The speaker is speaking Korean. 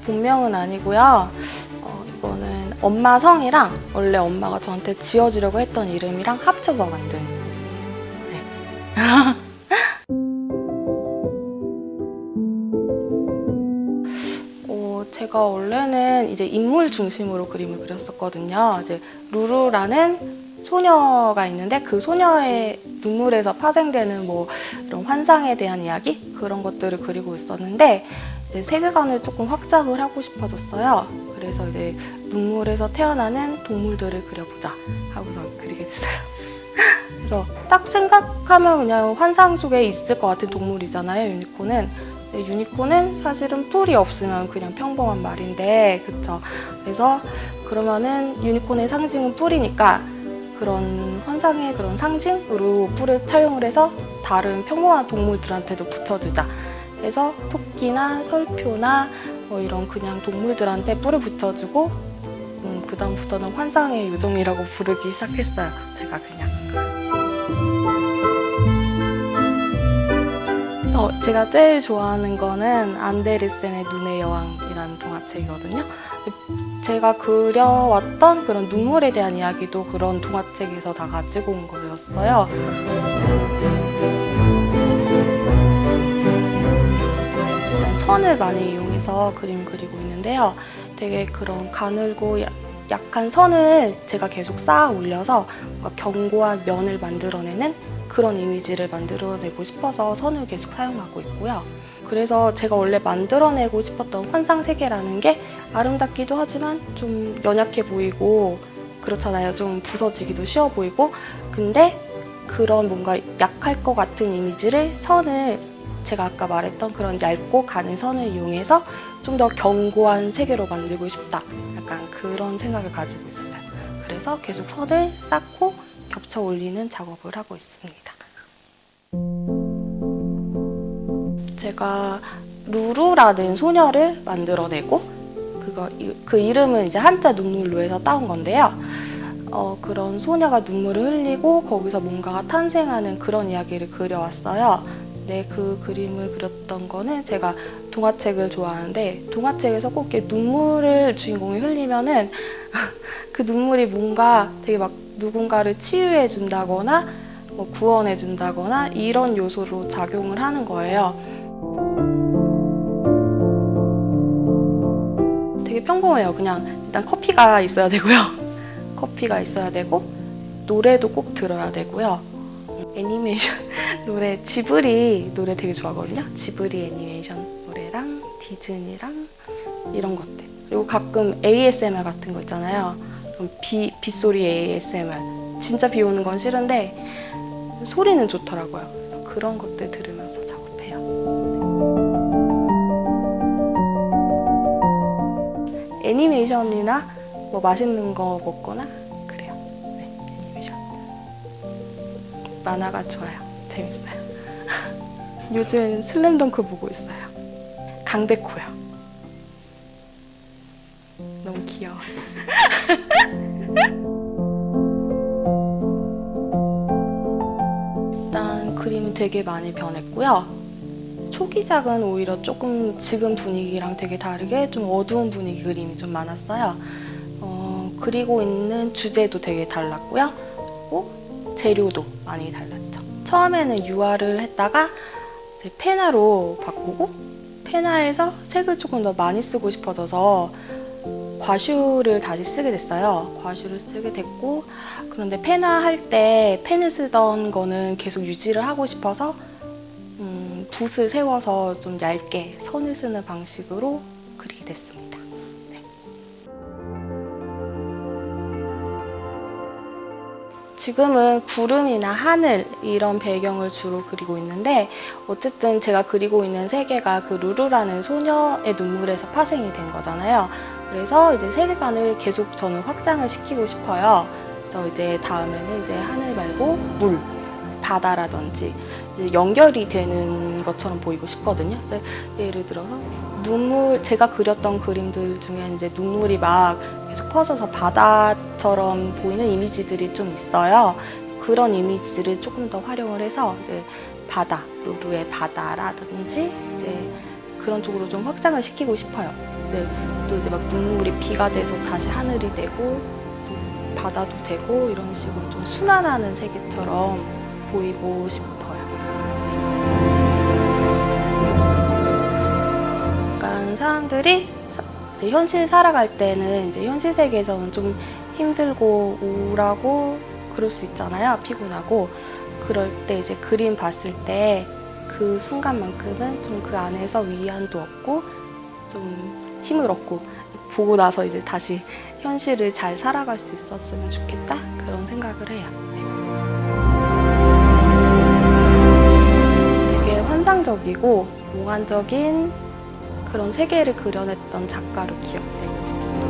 본명은 아니고요. 이거는 엄마 성이랑 원래 엄마가 저한테 지어주려고 했던 이름이랑 합쳐서 만든. 네. 제가 원래는 이제 인물 중심으로 그림을 그렸었거든요. 이제 루루라는 소녀가 있는데 그 소녀의 눈물에서 파생되는 뭐 이런 환상에 대한 이야기 그런 것들을 그리고 있었는데 이제 세계관을 조금 확장을 하고 싶어졌어요. 그래서 이제 눈물에서 태어나는 동물들을 그려보자 하고서 그리게 됐어요. 그래서 딱 생각하면 그냥 환상 속에 있을 것 같은 동물이잖아요, 유니콘은. 유니콘은 사실은 뿔이 없으면 그냥 평범한 말인데, 그쵸? 그래서 그러면은 유니콘의 상징은 뿔이니까 그런 환상의 그런 상징으로 뿔을 차용을 해서 다른 평범한 동물들한테도 붙여주자. 그래서 토끼나 설표나 뭐 이런 그냥 동물들한테 뿔을 붙여주고 그 다음부터는 환상의 요정이라고 부르기 시작했어요. 제가 그냥. 제가 제일 좋아하는 거는 안데르센의 눈의 여왕이라는 동화책이거든요. 제가 그려왔던 그런 눈물에 대한 이야기도 그런 동화책에서 다 가지고 온 거였어요. 일단 선을 많이 이용해서 그림 그리고 있는데요. 되게 그런 가늘고 약한 선을 제가 계속 쌓아 올려서 뭔가 견고한 면을 만들어내는 그런 이미지를 만들어내고 싶어서 선을 계속 사용하고 있고요. 그래서 제가 원래 만들어내고 싶었던 환상세계라는 게 아름답기도 하지만 좀 연약해 보이고 그렇잖아요. 좀 부서지기도 쉬워 보이고 근데 그런 뭔가 약할 것 같은 이미지를 선을 제가 아까 말했던 그런 얇고 가는 선을 이용해서 좀 더 견고한 세계로 만들고 싶다. 약간 그런 생각을 가지고 있었어요. 그래서 계속 선을 쌓고 겹쳐 올리는 작업을 하고 있습니다. 제가 루루라는 소녀를 만들어내고 그 이름은 이제 한자 눈물로 해서 따온 건데요. 그런 소녀가 눈물을 흘리고 거기서 뭔가가 탄생하는 그런 이야기를 그려왔어요. 네, 그 그림을 그렸던 거는 제가 동화책을 좋아하는데 동화책에서 꼭 이렇게 눈물을 주인공이 흘리면은 그 눈물이 뭔가 되게 막 누군가를 치유해 준다거나 뭐 구원해 준다거나 이런 요소로 작용을 하는 거예요. 되게 평범해요. 그냥 일단 커피가 있어야 되고요. 커피가 있어야 되고 노래도 꼭 들어야 되고요. 애니메이션 노래 지브리 노래 되게 좋아하거든요. 지브리 애니메이션 노래랑 디즈니랑 이런 것들. 그리고 가끔 ASMR 같은 거 있잖아요. 빗소리 ASMR. 진짜 비 오는 건 싫은데 소리는 좋더라고요. 그래서 그런 것들 들으면서 작업해요. 애니메이션이나 뭐 맛있는 거 먹거나 그래요. 네, 애니메이션. 만화가 좋아요. 재밌어요. 요즘 슬램덩크 보고 있어요. 강백호요. 너무 귀여워요. 일단 그림은 되게 많이 변했고요. 초기작은 오히려 조금 지금 분위기랑 되게 다르게 좀 어두운 분위기 그림이 좀 많았어요. 그리고 있는 주제도 되게 달랐고요. 그리고 재료도 많이 달랐죠. 처음에는 유화를 했다가 이제 페나로 바꾸고 페나에서 색을 조금 더 많이 쓰고 싶어져서 과슈를 다시 쓰게 됐어요. 과슈를 쓰게 됐고 그런데 페나 할 때 펜을 쓰던 거는 계속 유지를 하고 싶어서 붓을 세워서 좀 얇게 선을 쓰는 방식으로 그리게 됐습니다. 네. 지금은 구름이나 하늘 이런 배경을 주로 그리고 있는데 어쨌든 제가 그리고 있는 세계가 그 루루라는 소녀의 눈물에서 파생이 된 거잖아요. 그래서 이제 세계관을 계속 저는 확장을 시키고 싶어요. 그래서 이제 다음에는 이제 하늘 말고 물, 바다라든지 이제 연결이 되는 것처럼 보이고 싶거든요. 이제 예를 들어서 눈물, 제가 그렸던 그림들 중에 이제 눈물이 막 계속 퍼져서 바다처럼 보이는 이미지들이 좀 있어요. 그런 이미지들을 조금 더 활용을 해서 이제 바다, 루루의 바다라든지 이제 그런 쪽으로 좀 확장을 시키고 싶어요. 이제 또 이제 막 눈물이 비가 돼서 다시 하늘이 되고 또 바다도 되고 이런 식으로 좀 순환하는 세계처럼 보이고 싶어요. 약간 사람들이 이제 현실 살아갈 때는 이제 현실 세계에서는 좀 힘들고 우울하고 그럴 수 있잖아요. 피곤하고. 그럴 때 이제 그림 봤을 때 그 순간만큼은 좀 그 안에서 위안도 얻고 좀 힘을 얻고 보고 나서 이제 다시 현실을 잘 살아갈 수 있었으면 좋겠다 그런 생각을 해요. 되게 환상적이고 몽환적인 그런 세계를 그려냈던 작가로 기억되고 싶습니다.